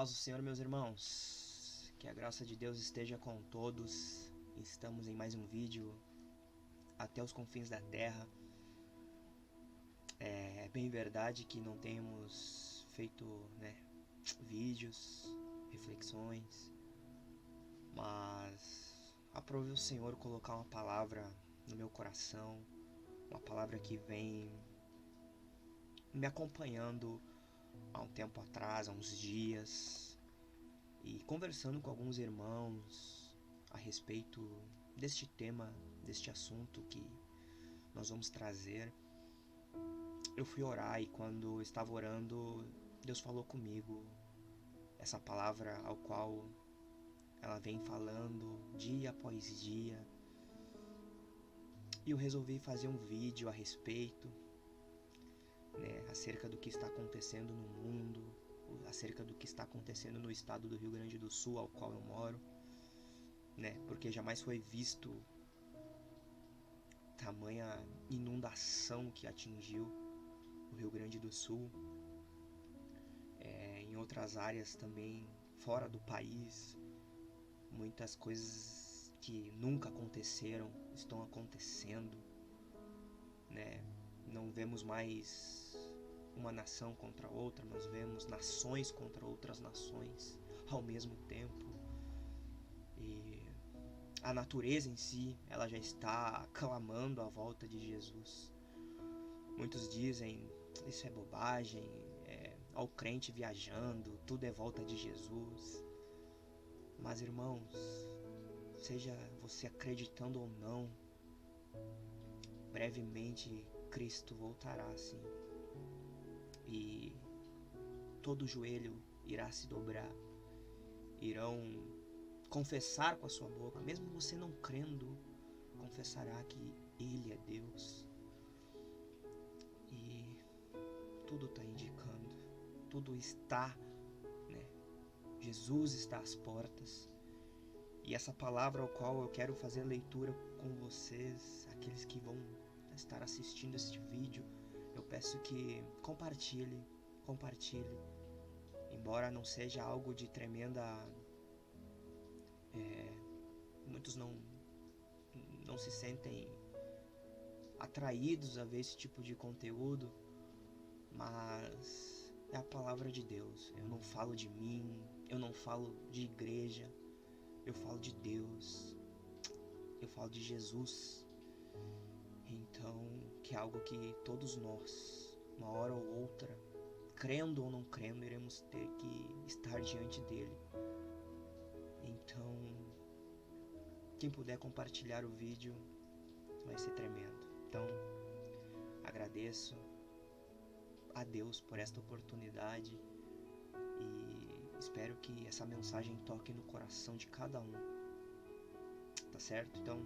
paz do Senhor, meus irmãos. Que a graça de Deus esteja com todos. Estamos em mais um vídeo até os confins da terra. É bem verdade que não temos feito, vídeos, reflexões, mas aprove o Senhor colocar uma palavra no meu coração, uma palavra que vem me acompanhando há um tempo atrás, há uns dias, e conversando com alguns irmãos a respeito deste tema, deste assunto que nós vamos trazer. Eu fui orar e quando estava orando, Deus falou comigo essa palavra ao qual ela vem falando dia após dia. E eu resolvi fazer um vídeo a respeito, acerca do que está acontecendo no mundo, acerca do que está acontecendo no estado do Rio Grande do Sul, ao qual eu moro, porque jamais foi visto tamanha inundação que atingiu o Rio Grande do Sul. Em outras áreas também, fora do país, muitas coisas que nunca aconteceram estão acontecendo, Não vemos mais uma nação contra outra, nós vemos nações contra outras nações ao mesmo tempo. E a natureza em si, ela já está clamando a volta de Jesus. Muitos dizem, isso é bobagem, ao crente viajando, tudo é volta de Jesus. Mas irmãos, seja você acreditando ou não, brevemente Cristo voltará sim. E todo joelho irá se dobrar, irão confessar com a sua boca, mesmo você não crendo, confessará que Ele é Deus. E tudo está indicando, tudo está, Jesus está às portas. E essa palavra ao qual eu quero fazer leitura com vocês, aqueles que vão estar assistindo este vídeo, eu peço que compartilhe. Embora não seja algo de tremenda... muitos não se sentem atraídos a ver esse tipo de conteúdo, mas é a palavra de Deus. Eu não falo de mim, eu não falo de igreja, eu falo de Deus, eu falo de Jesus. Então, que é algo que todos nós, uma hora ou outra, crendo ou não crendo, iremos ter que estar diante dele. Então, quem puder compartilhar o vídeo, vai ser tremendo. Então, agradeço a Deus por esta oportunidade e espero que essa mensagem toque no coração de cada um. Tá certo? Então,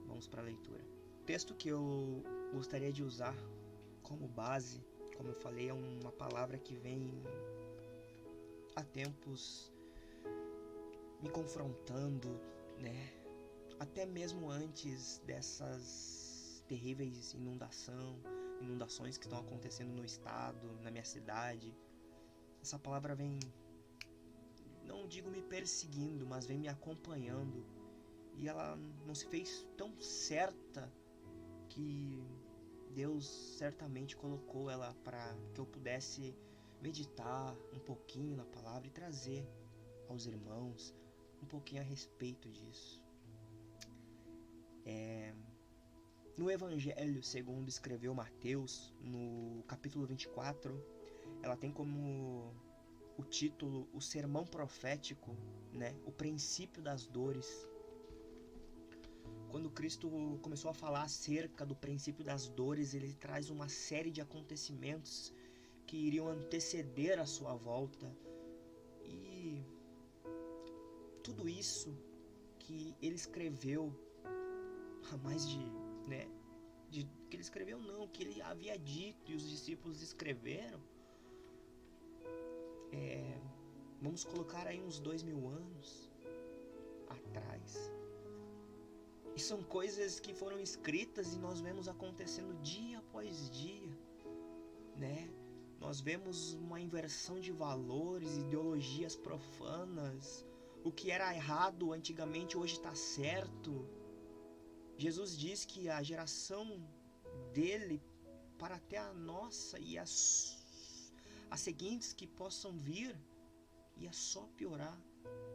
vamos para a leitura. O texto que eu gostaria de usar como base, como eu falei, é uma palavra que vem há tempos me confrontando, até mesmo antes dessas terríveis inundações que estão acontecendo no estado, na minha cidade. Essa palavra vem, não digo me perseguindo, mas vem me acompanhando. E ela não se fez tão certa que Deus certamente colocou ela para que eu pudesse meditar um pouquinho na palavra e trazer aos irmãos um pouquinho a respeito disso. No Evangelho segundo escreveu Mateus, no capítulo 24, ela tem como o título o sermão profético, o princípio das dores. Quando Cristo começou a falar acerca do princípio das dores, ele traz uma série de acontecimentos que iriam anteceder a sua volta. E tudo isso que ele escreveu há mais que ele escreveu não, que ele havia dito e os discípulos escreveram, vamos colocar aí uns 2000 anos atrás. E são coisas que foram escritas e nós vemos acontecendo dia após dia, Nós vemos uma inversão de valores, ideologias profanas. O que era errado antigamente hoje está certo. Jesus diz que a geração dele, para até a nossa e as seguintes que possam vir, ia só piorar.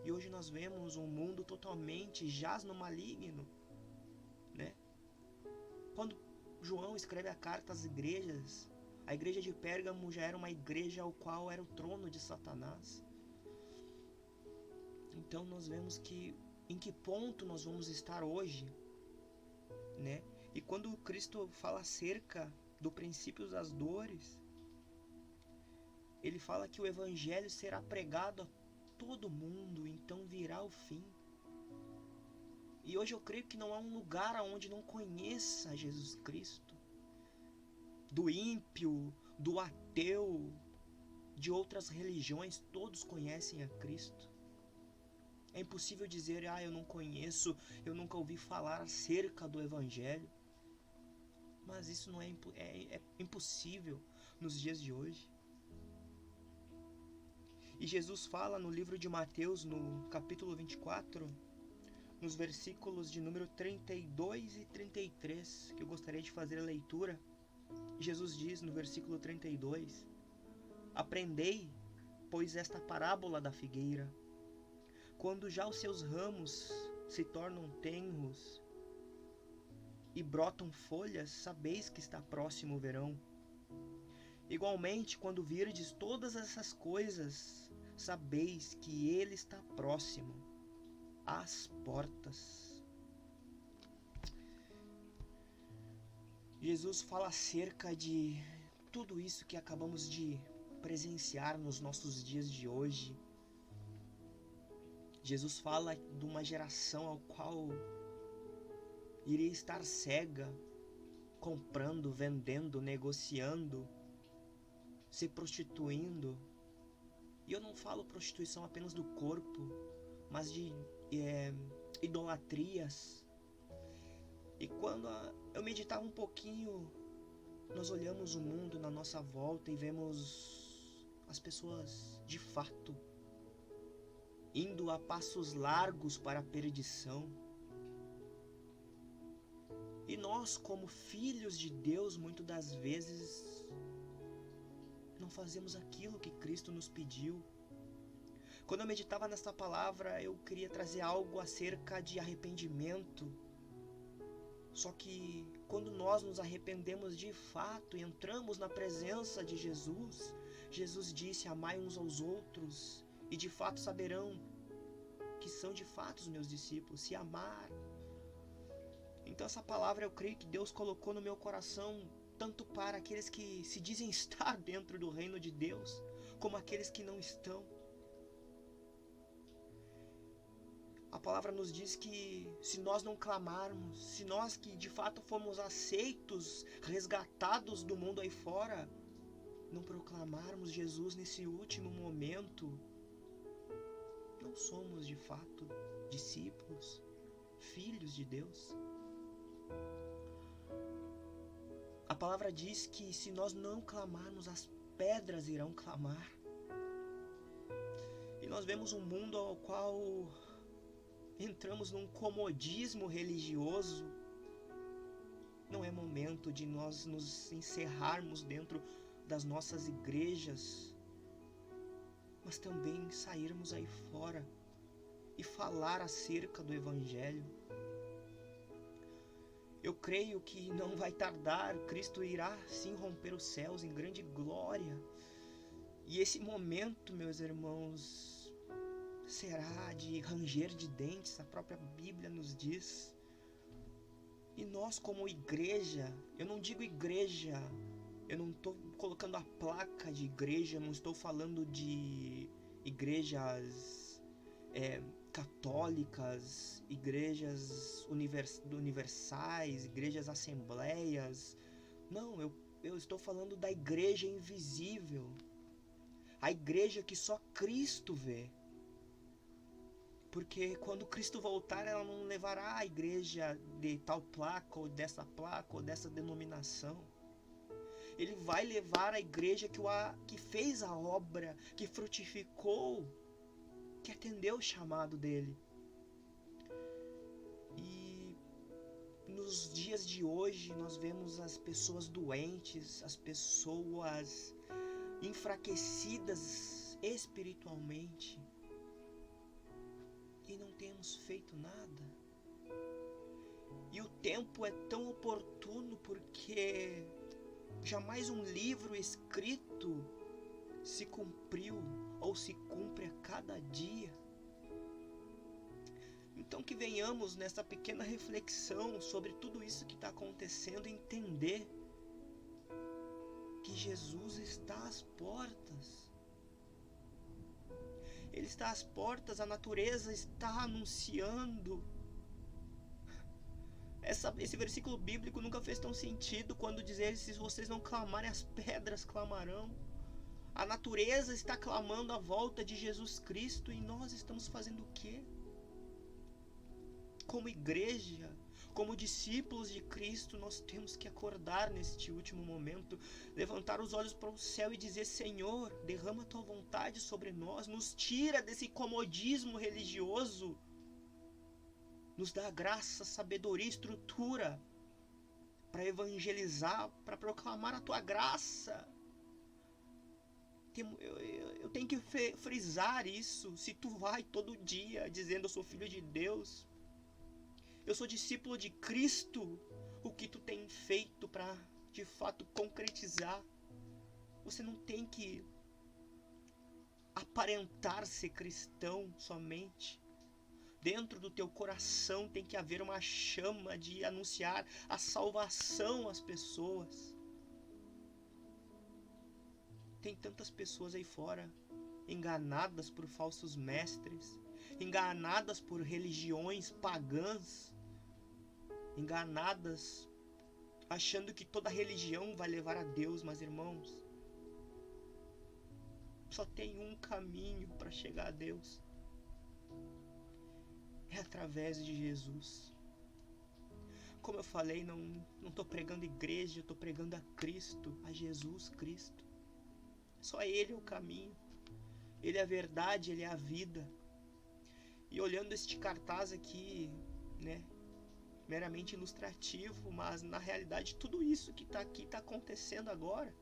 E hoje nós vemos um mundo totalmente jaz no maligno, né? Quando João escreve a carta às igrejas, a igreja de Pérgamo já era uma igreja ao qual era o trono de Satanás. Então nós vemos que em que ponto nós vamos estar hoje, né? E quando Cristo fala acerca do princípio das dores, ele fala que o evangelho será pregado a todo mundo, então virá o fim. E hoje eu creio que não há um lugar onde não conheça Jesus Cristo. Do ímpio, do ateu, de outras religiões, todos conhecem a Cristo. É impossível dizer, eu não conheço, eu nunca ouvi falar acerca do Evangelho. Mas isso não é impossível nos dias de hoje. E Jesus fala no livro de Mateus, no capítulo 24, nos versículos de número 32 e 33, que eu gostaria de fazer a leitura. Jesus diz no versículo 32: Aprendei, pois, esta parábola da figueira. Quando já os seus ramos se tornam tenros e brotam folhas, sabeis que está próximo o verão. Igualmente, quando virdes todas essas coisas, sabeis que ele está próximo, às portas. Jesus fala acerca de tudo isso que acabamos de presenciar nos nossos dias de hoje. Jesus fala de uma geração ao qual iria estar cega, comprando, vendendo, negociando, se prostituindo. E eu não falo prostituição apenas do corpo, mas de idolatrias. E quando eu meditava um pouquinho, nós olhamos o mundo na nossa volta e vemos as pessoas de fato indo a passos largos para a perdição. E nós, como filhos de Deus, muitas das vezes não fazemos aquilo que Cristo nos pediu. Quando eu meditava nesta palavra, eu queria trazer algo acerca de arrependimento. Só que quando nós nos arrependemos de fato e entramos na presença de Jesus, Jesus disse: amai uns aos outros, e de fato saberão que são de fato os meus discípulos, se amar. Então essa palavra eu creio que Deus colocou no meu coração, tanto para aqueles que se dizem estar dentro do reino de Deus, como aqueles que não estão. A palavra nos diz que se nós não clamarmos, se nós que de fato fomos aceitos, resgatados do mundo aí fora, não proclamarmos Jesus nesse último momento, não somos de fato discípulos, filhos de Deus. A palavra diz que se nós não clamarmos, as pedras irão clamar. E nós vemos um mundo ao qual entramos num comodismo religioso. Não é momento de nós nos encerrarmos dentro das nossas igrejas, mas também sairmos aí fora e falar acerca do Evangelho. Eu creio que não vai tardar, Cristo irá sim romper os céus em grande glória. E esse momento, meus irmãos, será de ranger de dentes, a própria Bíblia nos diz. E nós como igreja, eu não digo igreja, eu não estou colocando a placa de igreja, eu não estou falando de igrejas católicas, igrejas universais, igrejas assembleias. Não, eu estou falando da igreja invisível, a igreja que só Cristo vê. Porque quando Cristo voltar, ela não levará a igreja de tal placa, ou dessa denominação. Ele vai levar a igreja que fez a obra, que frutificou, que atendeu o chamado dele. E nos dias de hoje nós vemos as pessoas doentes, as pessoas enfraquecidas espiritualmente, e não temos feito nada. E o tempo é tão oportuno porque jamais um livro escrito se cumpriu ou se cumpre a cada dia. Então que venhamos nessa pequena reflexão sobre tudo isso que está acontecendo, entender que Jesus está às portas. Ele está às portas, a natureza está anunciando. Esse versículo bíblico nunca fez tão sentido quando dizer: se vocês não clamarem, as pedras clamarão. A natureza está clamando a volta de Jesus Cristo, e nós estamos fazendo o quê? Como igreja, como discípulos de Cristo, nós temos que acordar neste último momento, levantar os olhos para o céu e dizer: Senhor, derrama a tua vontade sobre nós, nos tira desse comodismo religioso, nos dá graça, sabedoria, estrutura para evangelizar, para proclamar a tua graça. Eu tenho que frisar isso. Se tu vai todo dia dizendo: eu sou filho de Deus, eu sou discípulo de Cristo, o que tu tem feito para de fato concretizar? Você não tem que aparentar ser cristão somente. Dentro do teu coração tem que haver uma chama de anunciar a salvação às pessoas. Tem tantas pessoas aí fora enganadas por falsos mestres, enganadas por religiões pagãs, enganadas achando que toda religião vai levar a Deus. Mas irmãos, só tem um caminho para chegar a Deus, é através de Jesus. Como eu falei, não estou pregando igreja, eu estou pregando a Cristo, a Jesus Cristo. Só Ele é o caminho, Ele é a verdade, Ele é a vida. E olhando este cartaz aqui, né, meramente ilustrativo, mas na realidade tudo isso que está aqui está acontecendo agora,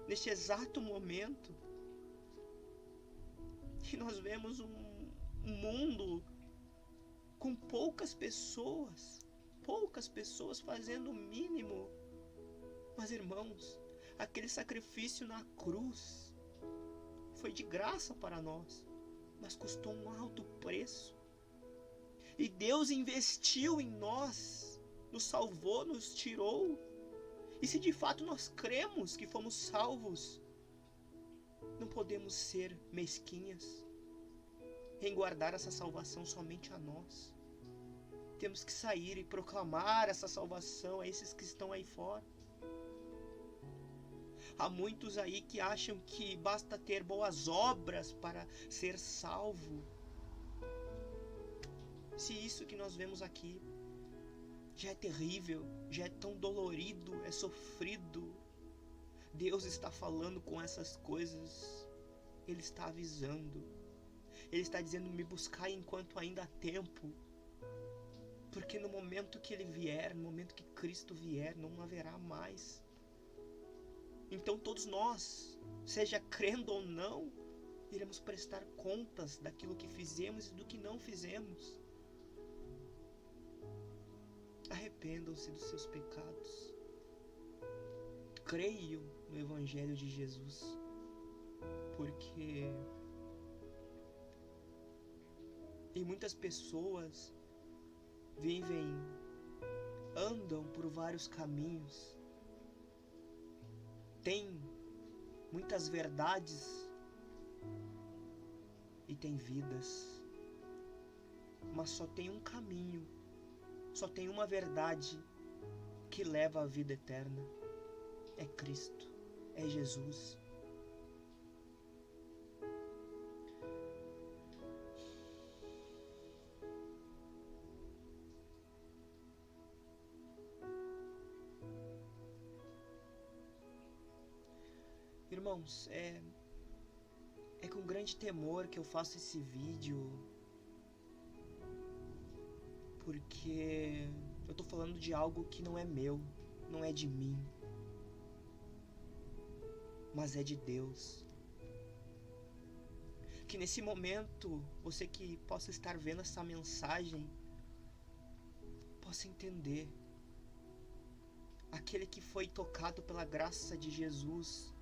neste exato momento. E nós vemos um mundo com poucas pessoas fazendo o mínimo. Mas irmãos, aquele sacrifício na cruz foi de graça para nós, mas custou um alto preço. E Deus investiu em nós, nos salvou, nos tirou. E se de fato nós cremos que fomos salvos, não podemos ser mesquinhas em guardar essa salvação somente a nós. Temos que sair e proclamar essa salvação a esses que estão aí fora. Há muitos aí que acham que basta ter boas obras para ser salvo. Se isso que nós vemos aqui já é terrível, já é tão dolorido, é sofrido, Deus está falando com essas coisas, Ele está avisando, Ele está dizendo: me buscai enquanto ainda há tempo, porque no momento que Ele vier, no momento que Cristo vier, não haverá mais. Então todos nós, seja crendo ou não, iremos prestar contas daquilo que fizemos e do que não fizemos. Arrependam-se dos seus pecados. Creiam no Evangelho de Jesus, porque e muitas pessoas andam por vários caminhos, têm muitas verdades e têm vidas, mas só tem um caminho, só tem uma verdade que leva à vida eterna. É Cristo, é Jesus. Irmãos, é com grande temor que eu faço esse vídeo, porque eu tô falando de algo que não é meu, não é de mim, mas é de Deus. Que nesse momento, você que possa estar vendo essa mensagem, possa entender. Aquele que foi tocado pela graça de Jesus,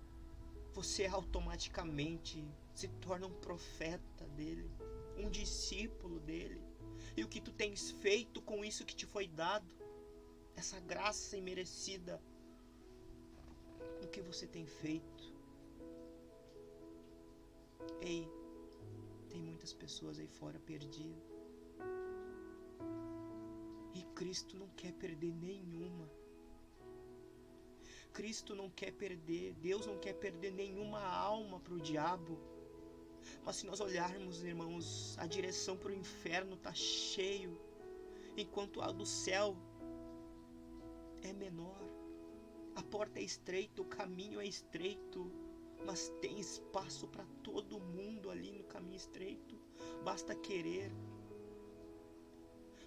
você automaticamente se torna um profeta dele, um discípulo dele. E o que tu tens feito com isso que te foi dado, essa graça imerecida, o que você tem feito? Ei, tem muitas pessoas aí fora perdidas. E Cristo não quer perder nenhuma. Cristo não quer perder, Deus não quer perder nenhuma alma para o diabo. Mas se nós olharmos, irmãos, a direção para o inferno está cheio, enquanto a do céu é menor. A porta é estreita, o caminho é estreito, mas tem espaço para todo mundo ali no caminho estreito. Basta querer.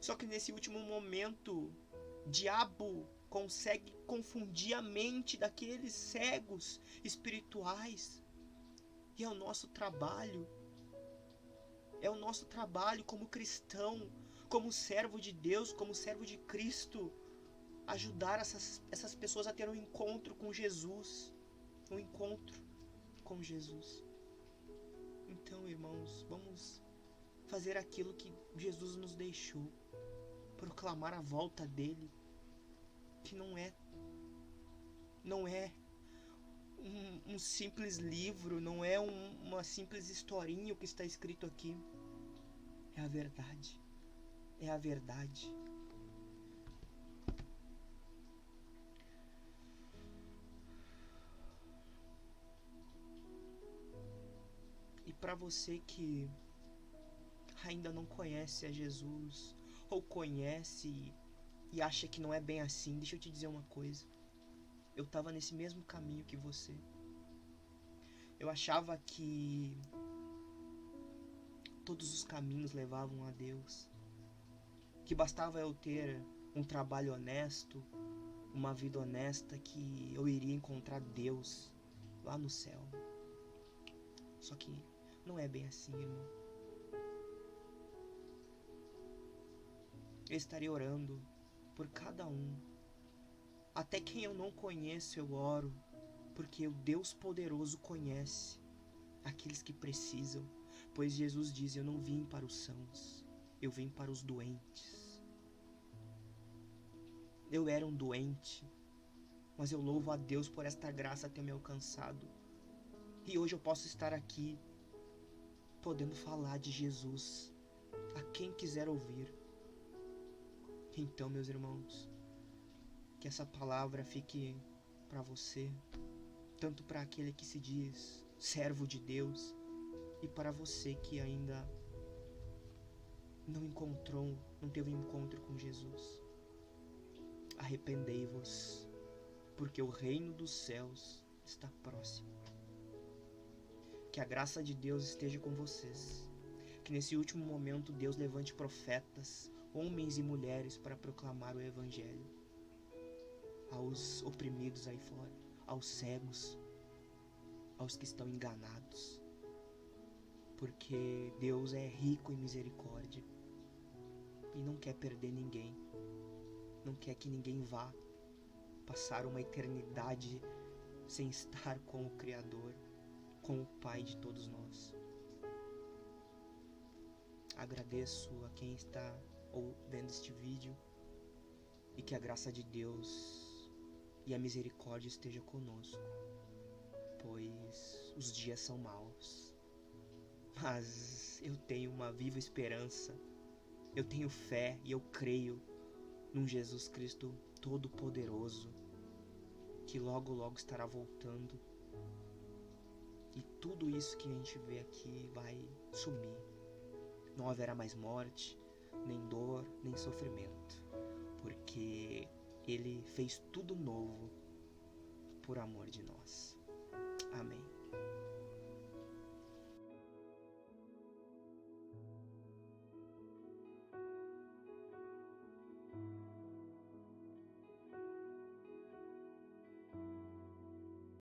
Só que nesse último momento, o diabo consegue confundir a mente daqueles cegos espirituais. E é o nosso trabalho como cristão, como servo de Deus, como servo de Cristo, ajudar essas pessoas a ter um encontro com Jesus. Um encontro com Jesus. Então, irmãos, vamos fazer aquilo que Jesus nos deixou. Proclamar a volta dele, que não é um simples livro, não é uma simples historinha o que está escrito aqui. É a verdade. É a verdade. E para você que ainda não conhece a Jesus, ou conhece e acha que não é bem assim, deixa eu te dizer uma coisa. Eu estava nesse mesmo caminho que você. Eu achava que todos os caminhos levavam a Deus, que bastava eu ter um trabalho honesto, uma vida honesta, que eu iria encontrar Deus lá no céu. Só que não é bem assim, irmão. Eu estarei orando por cada um. Até quem eu não conheço eu oro, porque o Deus poderoso conhece aqueles que precisam. Pois Jesus diz, eu não vim para os sãos, eu vim para os doentes. Eu era um doente, mas eu louvo a Deus por esta graça ter me alcançado. E hoje eu posso estar aqui, podendo falar de Jesus a quem quiser ouvir. Então, meus irmãos, que essa palavra fique para você, tanto para aquele que se diz servo de Deus, e para você que ainda não teve um encontro com Jesus. Arrependei-vos, porque o reino dos céus está próximo. Que a graça de Deus esteja com vocês. Que nesse último momento Deus levante profetas, homens e mulheres para proclamar o Evangelho aos oprimidos aí fora, aos cegos, aos que estão enganados. Porque Deus é rico em misericórdia e não quer perder ninguém. Não quer que ninguém vá passar uma eternidade sem estar com o Criador, com o Pai de todos nós. Agradeço a quem está vendo este vídeo e que a graça de Deus e a misericórdia esteja conosco, pois os dias são maus. Mas eu tenho uma viva esperança, eu tenho fé e eu creio num Jesus Cristo Todo-Poderoso, que logo logo estará voltando. E tudo isso que a gente vê aqui vai sumir. Não haverá mais morte, nem dor, nem sofrimento, porque Ele fez tudo novo por amor de nós. Amém.